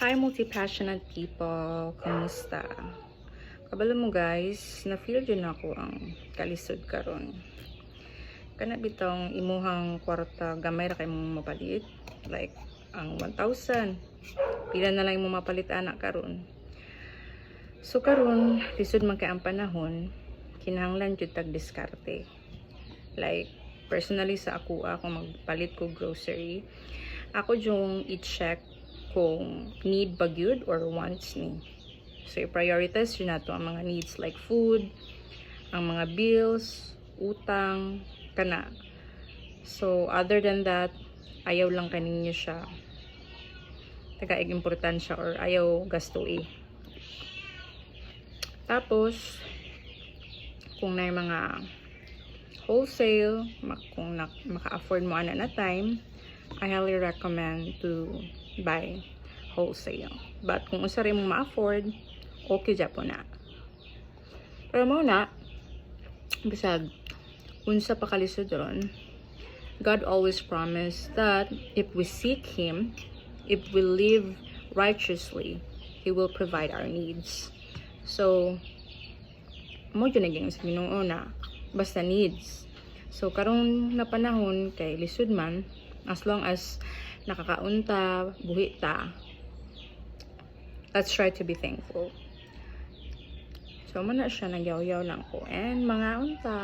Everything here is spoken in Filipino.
Hi multi-passionate people, kumusta? Kabalo mo guys, na-feel din ako ang kalisod karon. Kana bitong imuhang kwarta gamay ra kay mong mapalit, like ang 1,000. Pila na lang imong mapalit anak karon. So karon, lisod man kay ang panahon, kinahanglan jud tag diskarte. Like personally sa ako magpalit ko grocery, ako yung i-check kung need ba gyud or wants ni. So i-prioritize yun nato ang mga needs like food, ang mga bills, utang, kana. So other than that, ayaw lang kaninyo siya tagaig importansya or ayaw gastuin. Tapos kung na mga wholesale, kung maka-afford mo na time, I highly recommend to buy wholesale. But kung usari mo ma-afford, okay dyan po na. Pero muna, bisag, unsa pa kalisod ron, God always promised that if we seek Him, if we live righteously, He will provide our needs. So, mo dyan naging sa Ginoo na basta needs. So karong na panahon kay lisod man, as long as nakakaunta, buhi ta, let's try to be thankful. So muna siya, nagyaw-yaw lang ko and mga unta.